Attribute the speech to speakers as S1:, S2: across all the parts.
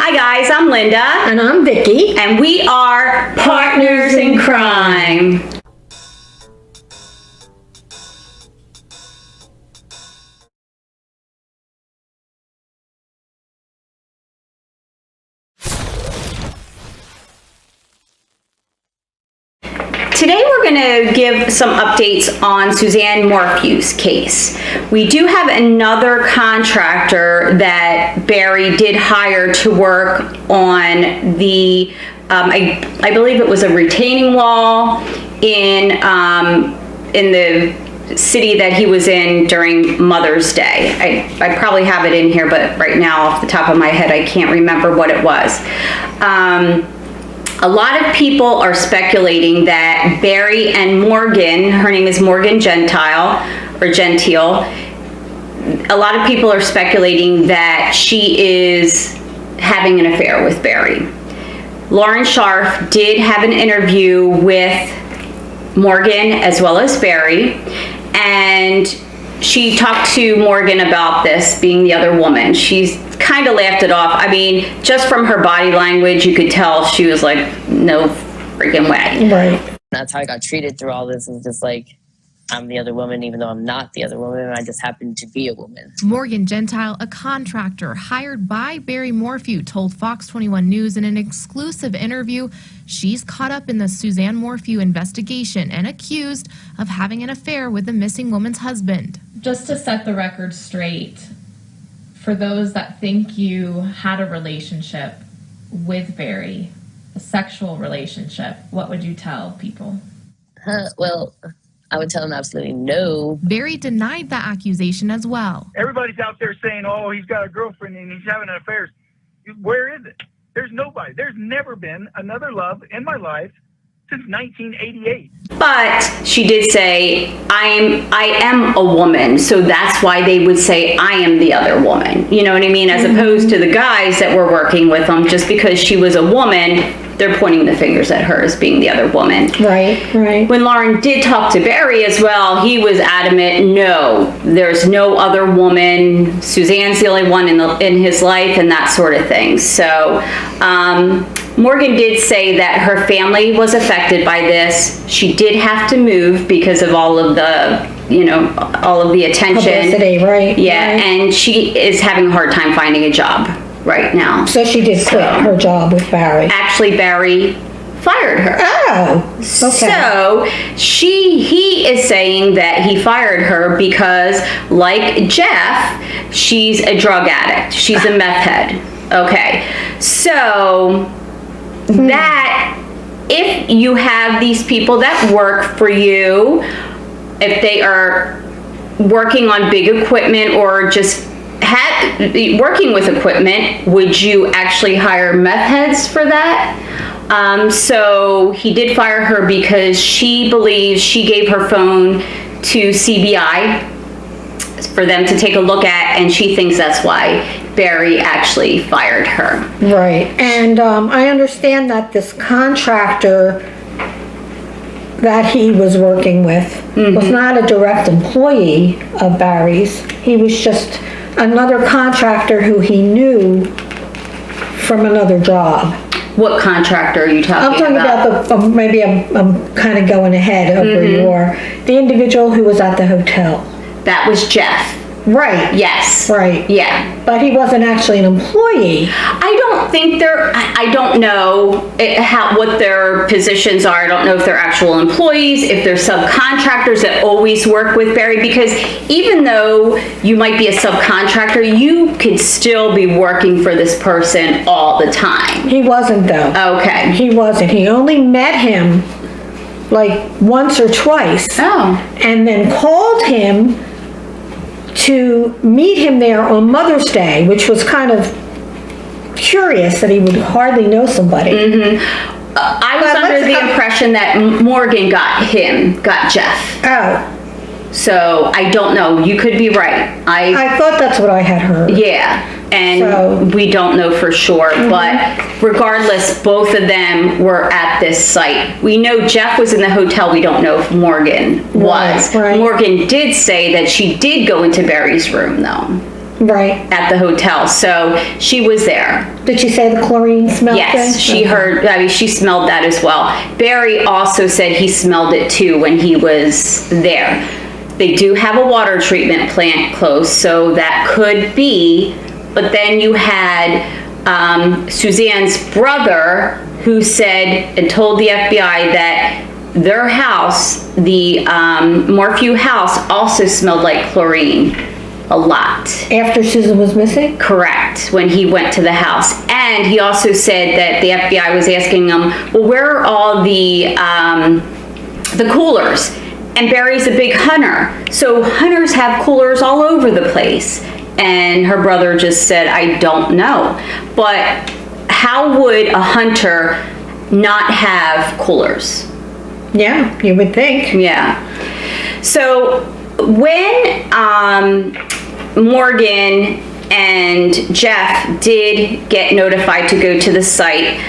S1: Hi guys, I'm Linda.
S2: And I'm Vicky.
S1: And we are Partners in Crime. Today we're going to give some updates on Suzanne Morphew's case. We do have another contractor that Barry did hire to work on the, I believe it was a retaining wall in the city that he was in during Mother's Day. I probably have it in here, but right now off the top of my head I can't remember what it was. A lot of people are speculating that Barry and Morgan, her name is Morgan Gentile, or Gentile, a lot of people are speculating that she is having an affair with Barry. Lauren Scharf did have an interview with Morgan as well as Barry, and she talked to Morgan about this being the other woman. She's kind of laughed it off. I mean, just from her body language, you could tell she was like, no freaking way.
S2: Right.
S3: That's how I got treated through all this, is just like, I'm the other woman, even though I'm not the other woman. I just happen to be a woman.
S4: Morgan Gentile, a contractor hired by Barry Morphew, told Fox 21 News in an exclusive interview she's caught up in the Suzanne Morphew investigation and accused of having an affair with the missing woman's husband.
S5: Just to set the record straight, for those that think you had a relationship with Barry, a sexual relationship, what would you tell people?
S3: Well, I would tell them absolutely no.
S4: Barry denied that accusation as well.
S6: Everybody's out there saying, oh, he's got a girlfriend and he's having an affair. Where is it? There's nobody. There's never been another love in my life since 1988.
S1: But she did say, I am a woman, so that's why they would say I am the other woman. You know what I mean? As opposed to the guys that were working with them, just because she was a woman, they're pointing the fingers at her as being the other woman.
S2: Right, right.
S1: When Lauren did talk to Barry as well, he was adamant, no, there's no other woman. Suzanne's the only one in his life and that sort of thing. So Morgan did say that her family was affected by this. She did have to move because of all of the, all of the attention.
S2: Publicity, right.
S1: Yeah,
S2: right.
S1: and she is having a hard time finding a job right now.
S2: So she did quit her job with Barry.
S1: Actually, Barry fired her.
S2: Oh, okay.
S1: So he is saying that he fired her because, like Jeff, she's a drug addict. She's a meth head. Okay. So that if you have these people that work for you, if they are working on big equipment or just working with equipment, would you actually hire meth heads for that? So he did fire her because she believes she gave her phone to CBI for them to take a look at, and she thinks that's why Barry actually fired her.
S2: Right. And I understand that this contractor that he was working with was not a direct employee of Barry's. He was just another contractor who he knew from another job.
S1: What contractor are you talking about?
S2: I'm talking about maybe I'm kind of going ahead over the individual who was at the hotel.
S1: That was Jeff.
S2: Right.
S1: Yes.
S2: Right.
S1: Yeah.
S2: But he wasn't actually an employee.
S1: I don't think I don't know what their positions are. I don't know if they're actual employees, if they're subcontractors that always work with Barry, because even though you might be a subcontractor, you could still be working for this person all the time.
S2: He wasn't, though.
S1: Okay.
S2: He wasn't. He only met him like once or twice.
S1: Oh.
S2: And then called him to meet him there on Mother's Day, which was kind of curious that he would hardly know somebody.
S1: I was under the impression that Morgan got Jeff.
S2: Oh.
S1: So I don't know. You could be right.
S2: I thought that's what I had heard.
S1: Yeah. And we don't know for sure, but regardless, both of them were at this site. We know Jeff was in the hotel. We don't know if Morgan was.
S2: Right.
S1: Morgan did say that she did go into Barry's room, though.
S2: Right.
S1: at the hotel. So she was there.
S2: Did she say the chlorine smell?
S1: Yes, she heard, I mean, she smelled that as well. Barry also said he smelled it too when he was there. They do have a water treatment plant close, so that could be, but then you had Suzanne's brother who said and told the FBI that their house, the Morphew house, also smelled like chlorine a lot.
S2: After Susan was missing?
S1: Correct, when he went to the house. And he also said that the FBI was asking him, well, where are all the coolers? And Barry's a big hunter, so hunters have coolers all over the place. And her brother just said, I don't know. But how would a hunter not have coolers?
S2: Yeah, you would think.
S1: Yeah. So when Morgan and Jeff did get notified to go to the site,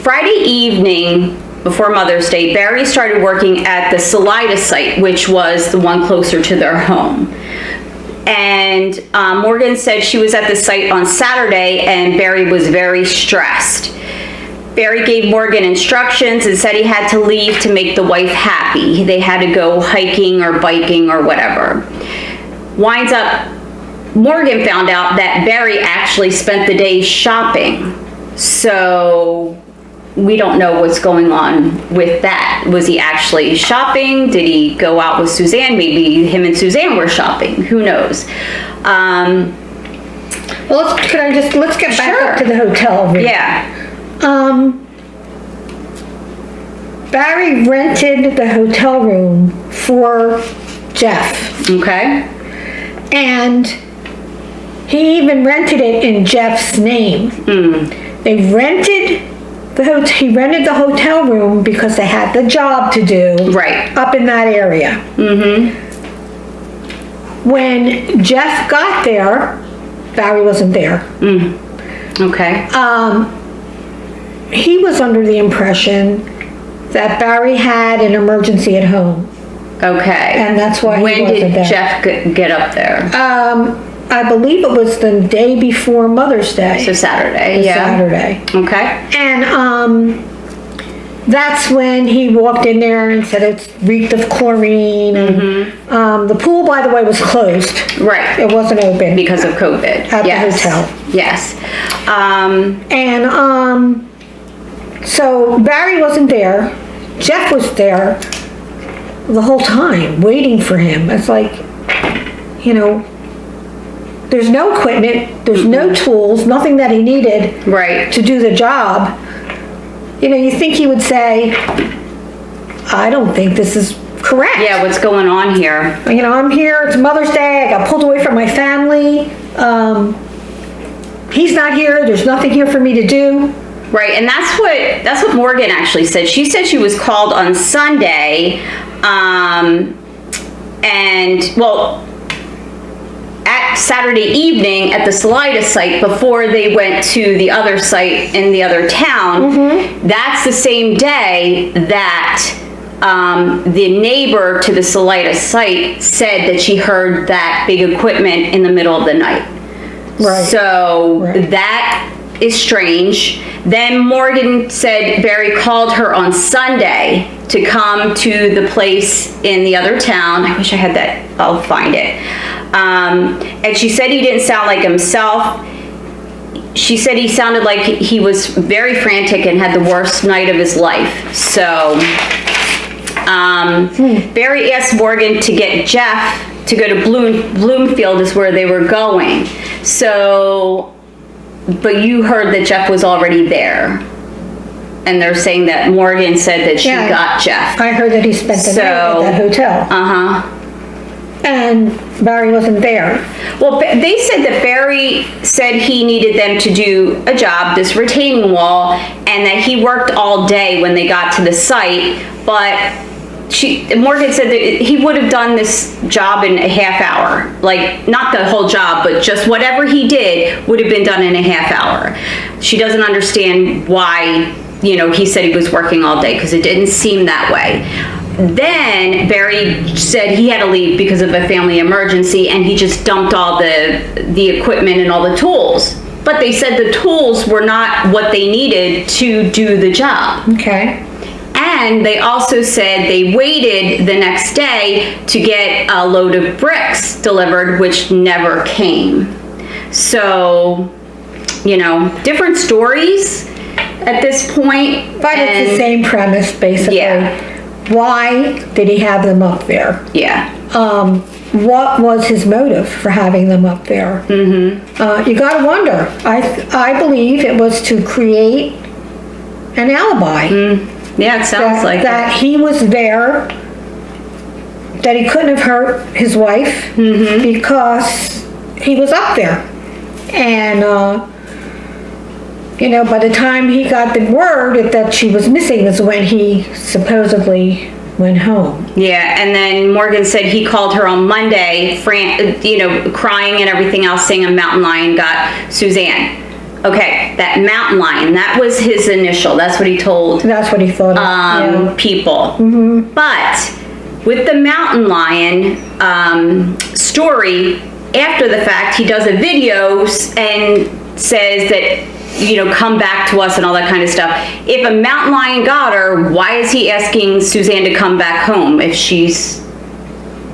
S1: Friday evening before Mother's Day, Barry started working at the Salida site, which was the one closer to their home. And Morgan said she was at the site on Saturday and Barry was very stressed. Barry gave Morgan instructions and said he had to leave to make the wife happy. They had to go hiking or biking or whatever. Winds up, Morgan found out that Barry actually spent the day shopping. So we don't know what's going on with that. Was he actually shopping? Did he go out with Suzanne? Maybe him and Suzanne were shopping. Who knows?
S2: Well, let's get back up to the hotel room.
S1: Yeah.
S2: Barry rented the hotel room for Jeff.
S1: Okay.
S2: And he even rented it in Jeff's name. They rented he rented the hotel room because they had the job to do up in that area. When Jeff got there, Barry wasn't there.
S1: Okay.
S2: He was under the impression that Barry had an emergency at home.
S1: Okay.
S2: And that's why he wasn't there.
S1: When did Jeff get up there?
S2: I believe it was the day before Mother's Day.
S1: So Saturday, yeah.
S2: Saturday.
S1: Okay.
S2: And that's when he walked in there and said it reeked of chlorine. And, the pool, by the way, was closed.
S1: Right.
S2: It wasn't open.
S1: Because of COVID.
S2: At the hotel.
S1: Yes.
S2: So Barry wasn't there. Jeff was there the whole time, waiting for him. It's like, you know, there's no equipment, there's no tools, nothing that he needed to do the job. You know, you think he would say, I don't think this is correct.
S1: Yeah, what's going on here?
S2: You know, I'm here, it's Mother's Day, I got pulled away from my family. He's not here, there's nothing here for me to do.
S1: Right, and that's what Morgan actually said. She said she was called on Sunday, at Saturday evening at the Salida site before they went to the other site in the other town. That's the same day that the neighbor to the Salida site said that she heard that big equipment in the middle of the night.
S2: Right.
S1: So that is strange. Then Morgan said Barry called her on Sunday to come to the place in the other town. I wish I had that. I'll find it. And she said he didn't sound like himself. She said he sounded like he was very frantic and had the worst night of his life. So Barry asked Morgan to get Jeff to go to Bloomfield is where they were going. So, but you heard that Jeff was already there. And they're saying that Morgan said that she got Jeff.
S2: I heard that he spent the night at that hotel. And Barry wasn't there.
S1: Well, they said that Barry said he needed them to do a job, this retaining wall, and that he worked all day when they got to the site, but Morgan said that he would have done this job in a half hour. Like, not the whole job, but just whatever he did would have been done in a half hour. She doesn't understand why, you know, he said he was working all day, because it didn't seem that way. then Barry said he had to leave because of a family emergency, and he just dumped all the equipment and all the tools. But they said the tools were not what they needed to do the job.
S2: Okay.
S1: And they also said they waited the next day to get a load of bricks delivered, which never came. So, you know, different stories at this point.
S2: But it's the same premise, basically.
S1: Yeah.
S2: Why did he have them up there?
S1: Yeah.
S2: What was his motive for having them up there? Mm-hmm. You gotta wonder. I believe it was to create an alibi.
S1: Yeah, it sounds like
S2: that
S1: it.
S2: he was there, that he couldn't have hurt his wife because he was up there. And, you know, by the time he got the word that she was missing is when he supposedly went home.
S1: Yeah, and then Morgan said he called her on Monday, you know, crying and everything else, saying a mountain lion got Suzanne. Okay, that mountain lion, that was his initial. That's what he told
S2: That's what he thought of.
S1: people. But with the mountain lion story, after the fact, he does a video and says that, you know, come back to us and all that kind of stuff. If a mountain lion got her, why is he asking Suzanne to come back home if she's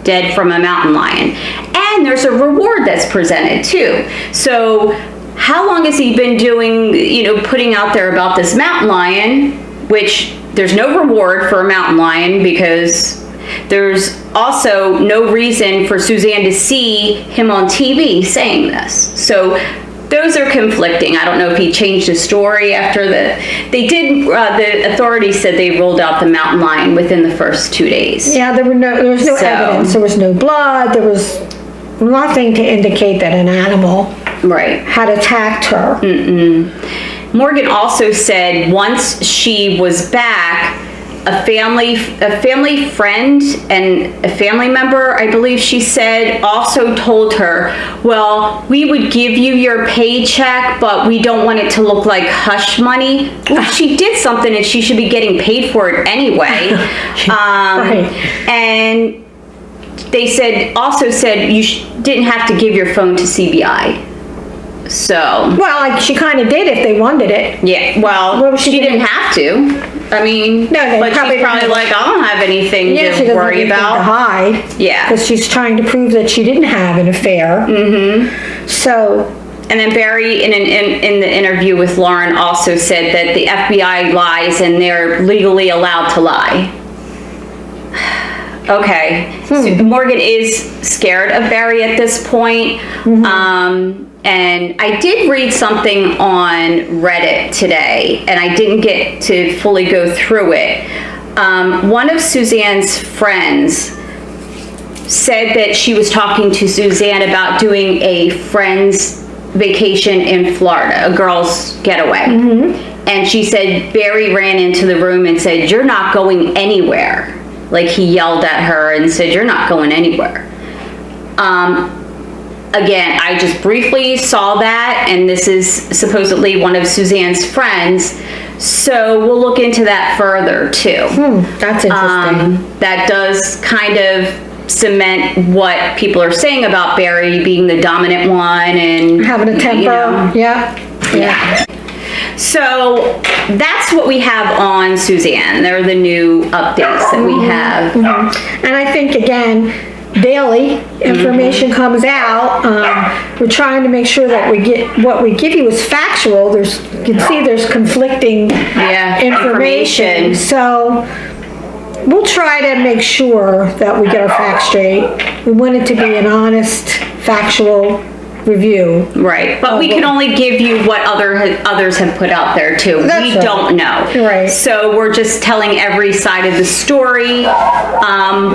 S1: dead from a mountain lion? And there's a reward that's presented too. So how long has he been doing, you know, putting out there about this mountain lion, which there's no reward for a mountain lion because there's also no reason for Suzanne to see him on TV saying this. So those are conflicting. I don't know if he changed his story after the authorities said they ruled out the mountain lion within the first 2 days.
S2: Yeah, there was no evidence. There was no blood. There was nothing to indicate that an animal had attacked her.
S1: Morgan also said once she was back, a family friend and a family member, I believe she said, also told her, well, we would give you your paycheck, but we don't want it to look like hush money. Well, she did something and she should be getting paid for it anyway. And they also said you didn't have to give your phone to CBI. So.
S2: Well, like she kind of did if they wanted it.
S1: Yeah, well, she didn't have to. I mean, but she's probably like, I don't have anything to worry about.
S2: To hide.
S1: Yeah.
S2: Because she's trying to prove that she didn't have an affair. So.
S1: And then Barry, in the interview with Lauren, also said that the FBI lies and they're legally allowed to lie. Okay. So Morgan is scared of Barry at this point. And I did read something on Reddit today, and I didn't get to fully go through it. One of Suzanne's friends said that she was talking to Suzanne about doing a friend's vacation in Florida, a girl's getaway. And she said Barry ran into the room and said, "You're not going anywhere." Like he yelled at her and said, "You're not going anywhere." Again, I just briefly saw that, and this is supposedly one of Suzanne's friends. So we'll look into that further too.
S2: That's interesting.
S1: That does kind of cement what people are saying about Barry being the dominant one and
S2: having a temper.
S1: You know,
S2: Yeah.
S1: So that's what we have on Suzanne. They're the new updates that we have.
S2: And I think, again, daily information comes out. We're trying to make sure that what we give you is factual. You can see there's conflicting information. So we'll try to make sure that we get our facts straight. We want it to be an honest, factual review.
S1: Right, but we can only give you what others have put out there too. We don't know.
S2: Right.
S1: So we're just telling every side of the story,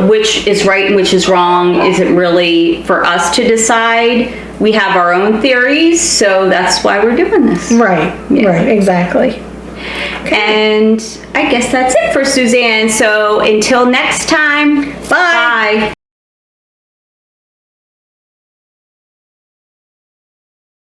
S1: which is right and which is wrong isn't really for us to decide. We have our own theories, so that's why we're doing this.
S2: Right, right, exactly.
S1: And I guess that's it for Suzanne. So until next time, bye.